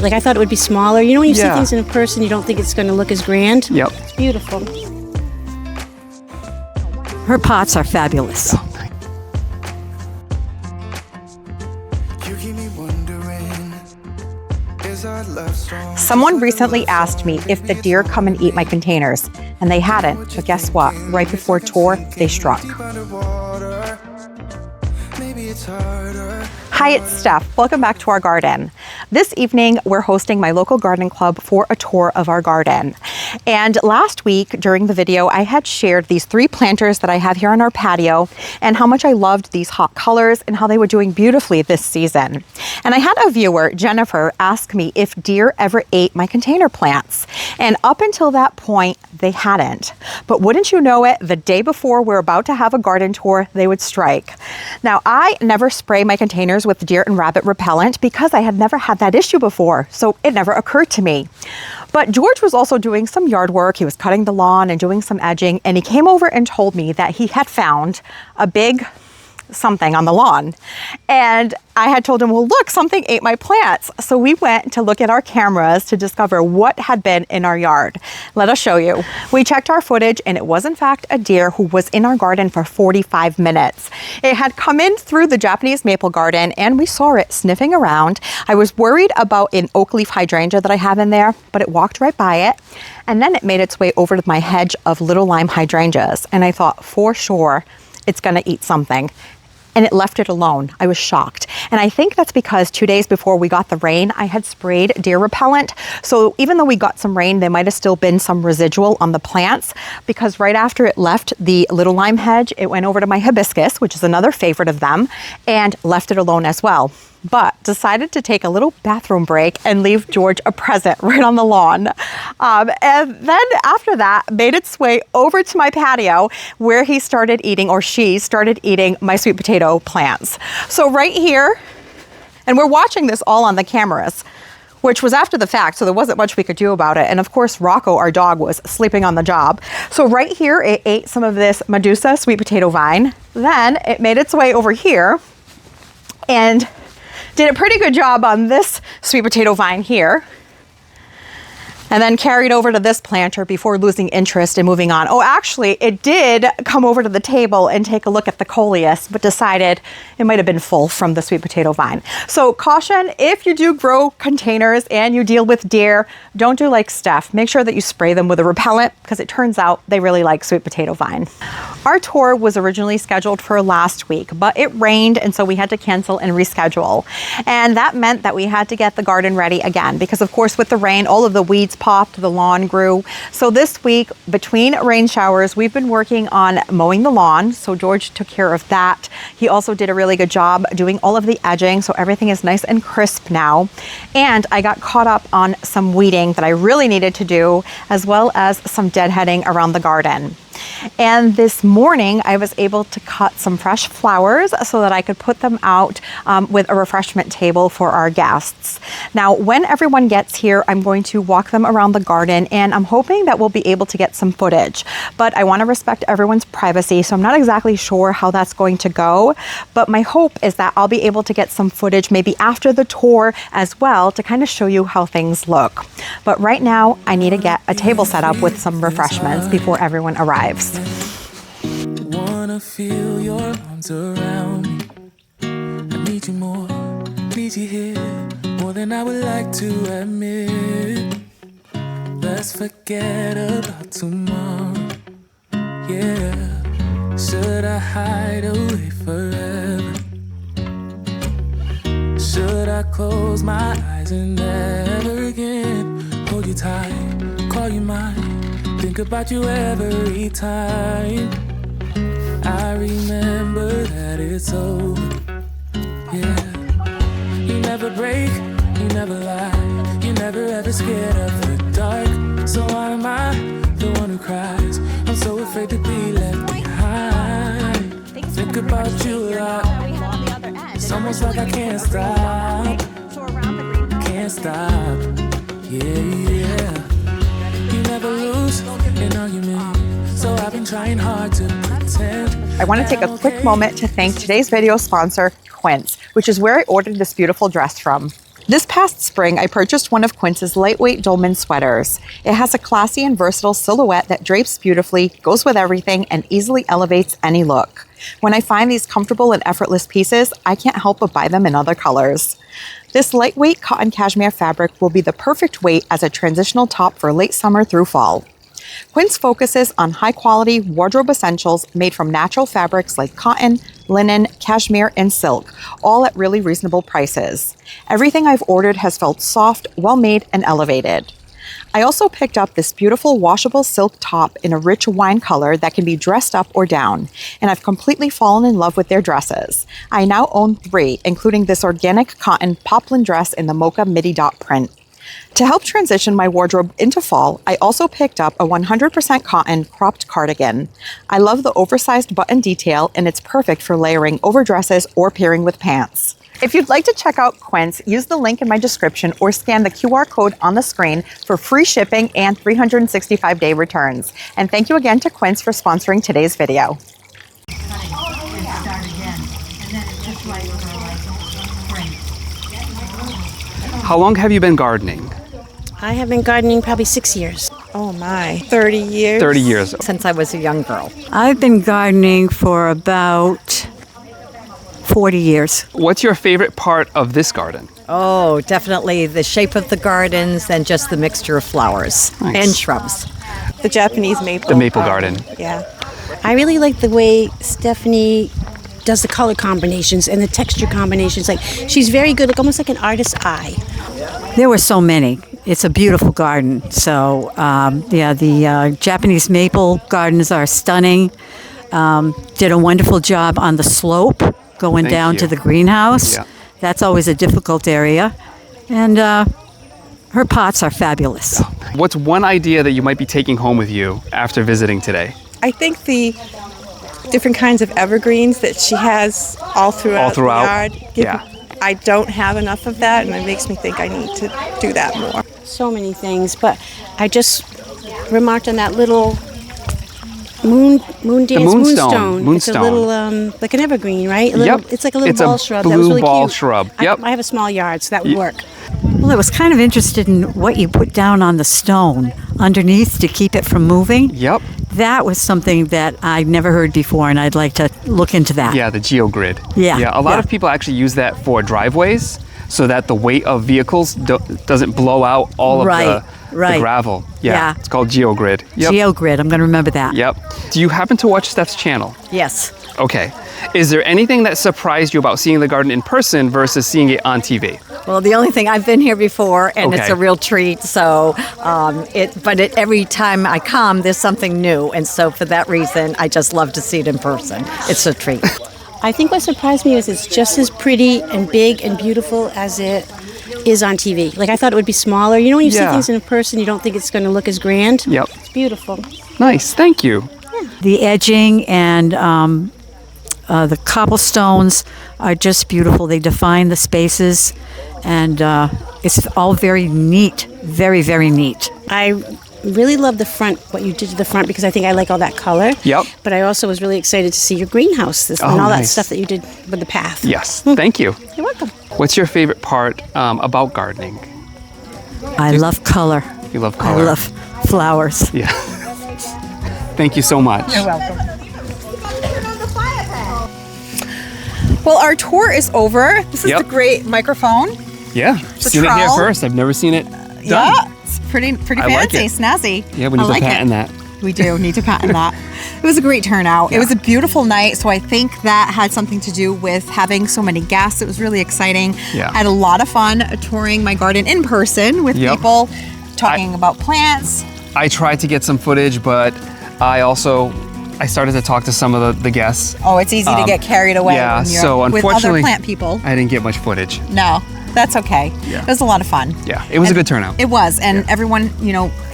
Like, I thought it would be smaller. You know, when you see things in person, you don't think it's going to look as grand? Yep. It's beautiful. Her pots are fabulous. Someone recently asked me if the deer come and eat my containers, and they hadn't, but guess what? Right before tour, they struck. Hi, it's Steph. Welcome back to our garden. This evening, we're hosting my local garden club for a tour of our garden. And last week during the video, I had shared these 3 planters that I have here on our patio and how much I loved these hot colors and how they were doing beautifully this season. And I had a viewer, Jennifer, ask me if deer ever ate my container plants. And up until that point, they hadn't. But wouldn't you know it, the day before we're about to have a garden tour, they would strike. Now, I never spray my containers with deer and rabbit repellent because I had never had that issue before, so it never occurred to me. But George was also doing some yard work. He was cutting the lawn and doing some edging, and he came over and told me that he had found a big something on the lawn. And I had told him, well, look, something ate my plants. So we went to look at our cameras to discover what had been in our yard. Let us show you. We checked our footage, and it was in fact a deer who was in our garden for 45 minutes. It had come in through the Japanese maple garden, and we saw it sniffing around. I was worried about an oak leaf hydrangea that I have in there, but it walked right by it. And then it made its way over to my hedge of little lime hydrangeas. And I thought, for sure, it's gonna eat something. And it left it alone. I was shocked. And I think that's because 2 days before we got the rain, I had sprayed deer repellent. So even though we got some rain, there might have still been some residual on the plants, because right after it left the little lime hedge, it went over to my hibiscus, which is another favorite of them, and left it alone as well. But decided to take a little bathroom break and leave George a present right on the lawn. And then after that, made its way over to my patio where he started eating, or she started eating, my sweet potato plants. So right here, and we're watching this all on the cameras, which was after the fact, so there wasn't much we could do about it. And of course, Rocco, our dog, was sleeping on the job. So right here, it ate some of this Medusa sweet potato vine. Then it made its way over here and did a pretty good job on this sweet potato vine here, and then carried over to this planter before losing interest and moving on. Oh, actually, it did come over to the table and take a look at the coleus, but decided it might have been full from the sweet potato vine. So caution, if you do grow containers and you deal with deer, don't do like Steph. Make sure that you spray them with a repellent, because it turns out they really like sweet potato vine. Our tour was originally scheduled for last week, but it rained, and so we had to cancel and reschedule. And that meant that we had to get the garden ready again, because of course with the rain, all of the weeds popped, the lawn grew. So this week, between rain showers, we've been working on mowing the lawn. So George took care of that. He also did a really good job doing all of the edging, so everything is nice and crisp now. And I got caught up on some weeding that I really needed to do, as well as some deadheading around the garden. And this morning, I was able to cut some fresh flowers so that I could put them out with a refreshment table for our guests. Now, when everyone gets here, I'm going to walk them around the garden, and I'm hoping that we'll be able to get some footage. But I want to respect everyone's privacy, so I'm not exactly sure how that's going to go. But my hope is that I'll be able to get some footage maybe after the tour as well, to kind of show you how things look. But right now, I need to get a table set up with some refreshments before everyone arrives. Wanna feel your arms around me. I need you more, need you here, more than I would like to admit. Let's forget about tomorrow. Yeah, should I hide away forever? Should I close my eyes and never again hold you tight, call you mine, think about you every time? I remember that it's over. Yeah, you never break, you never lie, you never ever scared of the dark. So why am I the one who cries? I'm so afraid to be left behind. Think about you a lot. It's almost like I can't stop. Can't stop. Yeah. You never lose an argument, so I've been trying hard to pretend. I want to take a quick moment to thank today's video sponsor, Quince, which is where I ordered this beautiful dress from. This past spring, I purchased one of Quince's lightweight dolman sweaters. It has a classy and versatile silhouette that drapes beautifully, goes with everything, and easily elevates any look. When I find these comfortable and effortless pieces, I can't help but buy them in other colors. This lightweight cotton cashmere fabric will be the perfect weight as a transitional top for late summer through fall. Quince focuses on high-quality wardrobe essentials made from natural fabrics like cotton, linen, cashmere, and silk, all at really reasonable prices. Everything I've ordered has felt soft, well-made, and elevated. I also picked up this beautiful washable silk top in a rich wine color that can be dressed up or down, and I've completely fallen in love with their dresses. I now own 3, including this organic cotton poplin dress in the mocha midi dot print. To help transition my wardrobe into fall, I also picked up a 100% cotton cropped cardigan. I love the oversized button detail, and it's perfect for layering over dresses or pairing with pants. If you'd like to check out Quince, use the link in my description or scan the QR code on the screen for free shipping and 365-day returns. And thank you again to Quince for sponsoring today's video. How long have you been gardening? I have been gardening probably 6 years. Oh my, 30 years? 30 years. Since I was a young girl. I've been gardening for about 40 years. What's your favorite part of this garden? Oh, definitely the shape of the gardens and just the mixture of flowers and shrubs. The Japanese maple. The maple garden. Yeah. I really like the way Stephanie does the color combinations and the texture combinations. Like, she's very good, like almost like an artist's eye. There were so many. It's a beautiful garden. So, the Japanese maple gardens are stunning. Did a wonderful job on the slope going Thank down you. to the greenhouse. Yeah. That's always a difficult area. And her pots are fabulous. What's one idea that you might be taking home with you after visiting today? I think the different kinds of evergreens that she has all throughout the yard. Yeah. I don't have enough of that, and it makes me think I need to do that more. So many things, but I just remarked on that little moonstone. Moonstone. It's a little, like an evergreen, right? Yep. It's like a little It's a ball shrub. blue That was really ball cute. shrub. Yep. I have a small yard, so that would work. Well, I was kind of interested in what you put down on the stone underneath to keep it from moving. Yep. That was something that I'd never heard before, and I'd like to look into that. Yeah, the GeoGrid. Yeah, Yeah, a lot yeah. of people actually use that for driveways so that the weight of vehicles doesn't blow out all of the gravel. Yeah. It's called GeoGrid. Yep. GeoGrid, I'm going to remember that. Yep. Do you happen to watch Steph's channel? Yes. Okay. Is there anything that surprised you about seeing the garden in person versus seeing it on TV? Well, the only thing, I've been here before, and it's Okay. a real treat. So, every time I come, there's something new, and so for that reason, I just love to see it in person. It's a treat. I think what surprised me is it's just as pretty and big and beautiful as it is on TV. Like, I thought it would be smaller. You know, when you see Yeah. things in person, you don't think it's going to look as grand. Yep. It's beautiful. Nice. Thank you. The edging and the cobblestones are just beautiful. They define the spaces, and it's all very neat, very, very neat. I really love the front, what you did to the front, because I think I like all that color. Yep. But I also was really excited to see your greenhouse and all that nice. stuff that you did with the path. Yes. Thank you. You're welcome. What's your favorite part about gardening? I love color. You love I color. love flowers. Yeah. Thank you so much. You're welcome. Well, our tour is over. This is Yep. the great microphone. Yeah. Seen it here trowel. first. I've never seen it done. Yeah, it's pretty I like fancy, it. snazzy. Yeah, we need I to like patent it. that. We do need to patent that. It was a great turnout. It was a beautiful night, so I think that had something to do with having so many guests. It was really exciting. Yeah. I had a lot of fun touring my garden in person with Yep. people, talking about plants. I tried to get some footage, but I started to talk to some of the guests. Oh, it's easy to get carried away Yeah, when you're so with other unfortunately, plant people. I didn't get much footage. No, that's okay. Yeah. It was a lot of fun. Yeah, it was a good turnout. It was, and Yeah. everyone,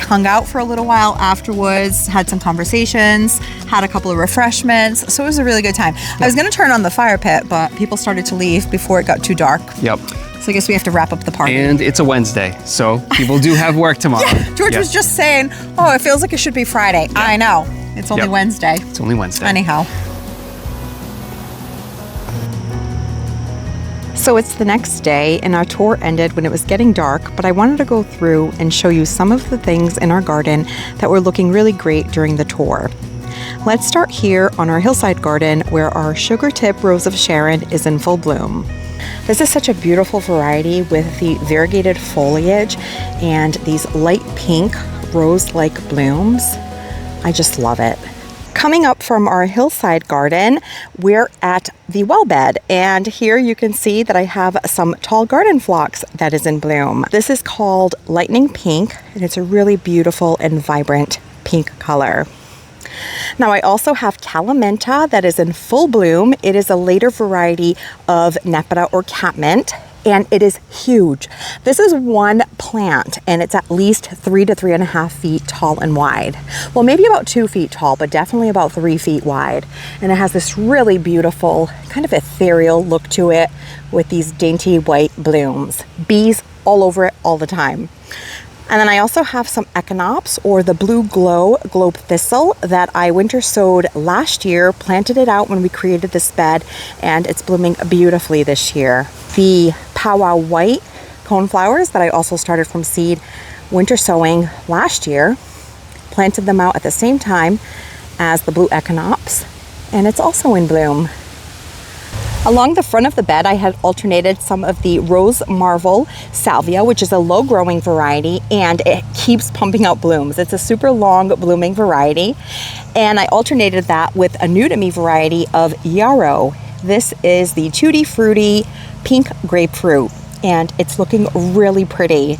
hung out for a little while afterwards, had some conversations, had a couple of refreshments, so it was a really good time. I was going to turn on the fire pit, but people started to leave before it got too dark, Yep. so I guess we have to wrap up the party. And it's a Wednesday, so people do have work tomorrow. George Yeah. was just saying, oh, it feels like it should be Friday. I know, it's only Yep. Wednesday. It's only Wednesday. Anyhow. So it's the next day and our tour ended when it was getting dark, but I wanted to go through and show you some of the things in our garden that were looking really great during the tour. Let's start here on our hillside garden where our sugar tip rose of Sharon is in full bloom. This is such a beautiful variety with the variegated foliage and these light pink rose-like blooms. I just love it. Coming up from our hillside garden, we're at the well bed, and here you can see that I have some tall garden phlox that is in bloom. This is called Lightning Pink, and it's a really beautiful and vibrant pink color. Now I also have Calamenta that is in full bloom. It is a later variety of Nepeta or catmint, and it is huge. This is one plant and it's at least 3 to 3.5 feet tall and wide. Well, maybe about 2 feet tall, but definitely about 3 feet wide. And it has this really beautiful, kind of ethereal look to it with these dainty white blooms. Bees all over it all the time. And then I also have some Echinops, or the Blue Globe Thistle, that I winter sowed last year, planted it out when we created this bed, and it's blooming beautifully this year. The Powwow White coneflowers that I also started from seed winter sowing last year, planted them out at the same time as the Blue Echinops, and it's also in bloom. Along the front of the bed, I had alternated some of the Rose Marvel Salvia, which is a low growing variety, and it keeps pumping out blooms. It's a super long blooming variety. And I alternated that with a new to me variety of Yarrow. This is the Tutti Frutti Pink Grapefruit, and it's looking really pretty.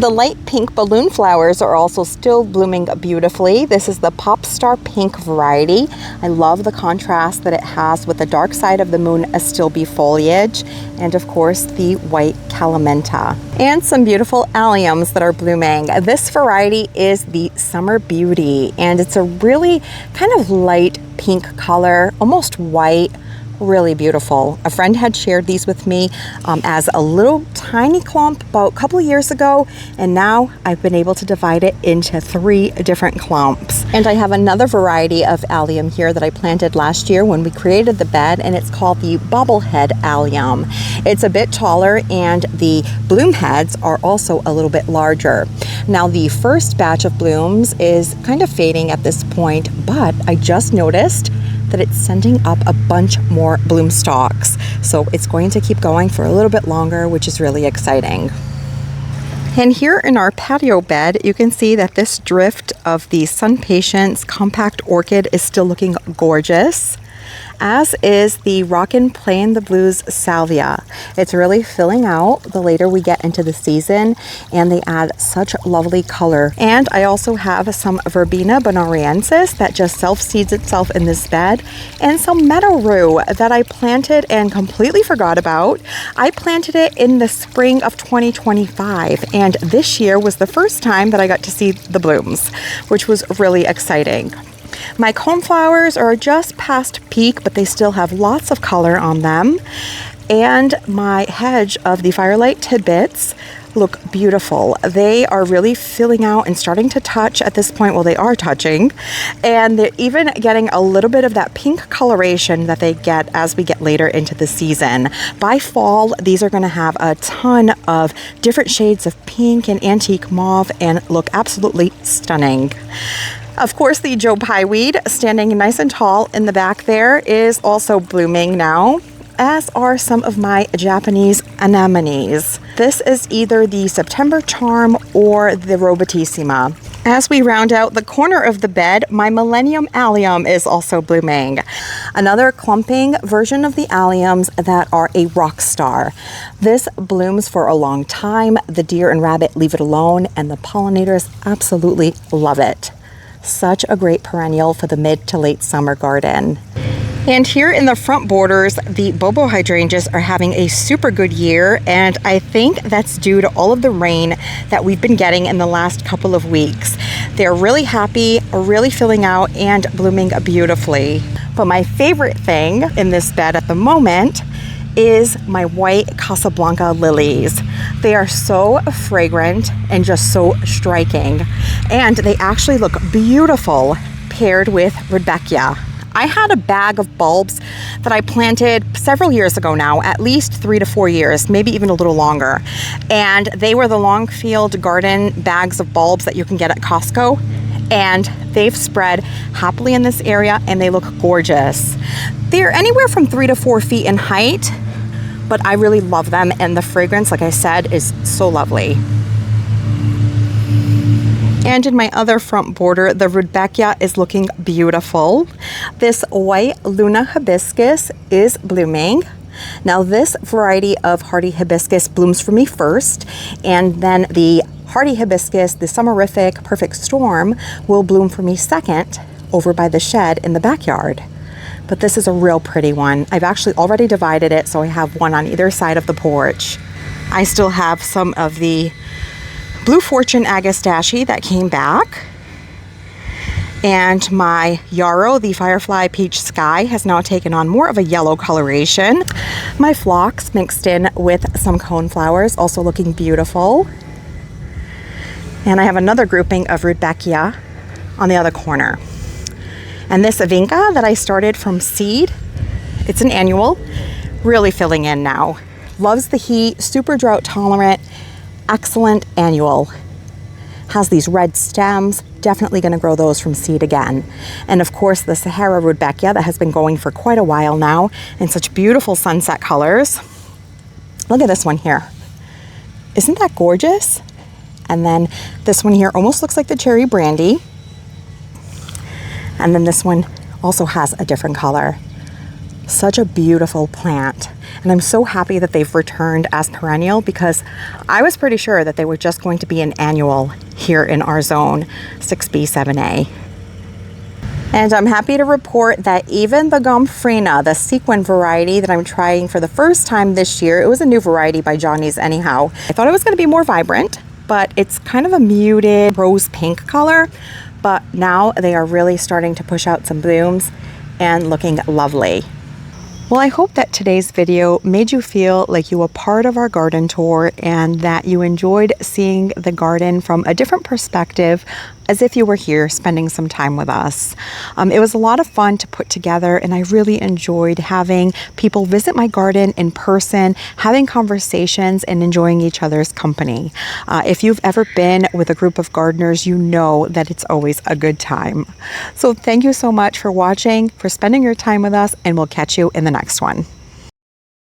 The light pink balloon flowers are also still blooming beautifully. This is the Popstar Pink variety. I love the contrast that it has with the dark side of the moon astilbe foliage, and of course the white Calamenta. And some beautiful alliums that are blooming. This variety is the Summer Beauty, and it's a really kind of light pink color, almost white. Really beautiful. A friend had shared these with me as a little tiny clump about a couple of years ago, and now I've been able to divide it into 3 different clumps. And I have another variety of allium here that I planted last year when we created the bed, and it's called the Bobblehead Allium. It's a bit taller, and the bloom heads are also a little bit larger. Now the first batch of blooms is kind of fading at this point, but I just noticed that it's sending up a bunch more bloom stalks. So it's going to keep going for a little bit longer, which is really exciting. And here in our patio bed, you can see that this drift of the Sun Patience Compact Orchid is still looking gorgeous, as is the Rockin' Playin' the Blues Salvia. It's really filling out the later we get into the season, and they add such lovely color. And I also have some Verbena bonariensis that just self-seeds itself in this bed, and some meadow rue that I planted and completely forgot about. I planted it in the spring of 2025, and this year was the first time that I got to see the blooms, which was really exciting. My coneflowers are just past peak, but they still have lots of color on them. And my hedge of the Firelight Tidbits look beautiful. They are really filling out and starting to touch at this point. Well, they are touching. And they're even getting a little bit of that pink coloration that they get as we get later into the season. By fall, these are going to have a ton of different shades of pink and antique mauve and look absolutely stunning. Of course, the Joe Pye weed, standing nice and tall in the back there, is also blooming now, as are some of my Japanese anemones. This is either the September Charm or the Robatissima. As we round out the corner of the bed, my Millennium Allium is also blooming. Another clumping version of the alliums that are a rock star. This blooms for a long time. The deer and rabbit leave it alone, and the pollinators absolutely love it. Such a great perennial for the mid to late summer garden. And here in the front borders, the Bobo hydrangeas are having a super good year, and I think that's due to all of the rain that we've been getting in the last couple of weeks. They're really happy, really filling out and blooming beautifully. But my favorite thing in this bed at the moment is my white Casablanca lilies. They are so fragrant and just so striking, and they actually look beautiful paired with Rudbeckia. I had a bag of bulbs that I planted several years ago now, at least 3 to 4 years, maybe even a little longer. And they were the Longfield Garden bags of bulbs that you can get at Costco. And they've spread happily in this area and they look gorgeous. They're anywhere from 3 to 4 feet in height, but I really love them. And the fragrance, like I said, is so lovely. And in my other front border, the Rudbeckia is looking beautiful. This white Luna hibiscus is blooming. Now this variety of hardy hibiscus blooms for me first, and then the hardy hibiscus, the Summerific Perfect Storm, will bloom for me second over by the shed in the backyard. But this is a real pretty one. I've actually already divided it, so I have one on either side of the porch. I still have some of the Blue Fortune Agastache that came back. And my yarrow, the Firefly Peach Sky, has now taken on more of a yellow coloration. My phlox mixed in with some coneflowers, also looking beautiful. And I have another grouping of Rudbeckia on the other corner. And this Avinca that I started from seed, it's an annual, really filling in now. Loves the heat, super drought tolerant, excellent annual. Has these red stems, definitely going to grow those from seed again. And of course the Sahara Rudbeckia that has been going for quite a while now in such beautiful sunset colors. Look at this one here. Isn't that gorgeous? And then this one here almost looks like the cherry brandy. And then this one also has a different color. Such a beautiful plant. And I'm so happy that they've returned as perennial, because I was pretty sure that they were just going to be an annual here in our zone 6B, 7A. And I'm happy to report that even the Gomphrena, the sequin variety that I'm trying for the first time this year, it was a new variety by Johnny's anyhow. I thought it was going to be more vibrant, but it's kind of a muted rose pink color. But now they are really starting to push out some blooms and looking lovely. Well, I hope that today's video made you feel like you were part of our garden tour and that you enjoyed seeing the garden from a different perspective, as if you were here spending some time with us. It was a lot of fun to put together, and I really enjoyed having people visit my garden in person, having conversations and enjoying each other's company. If you've ever been with a group of gardeners, you know that it's always a good time. So thank you so much for watching, for spending your time with us, and we'll catch you in the next one.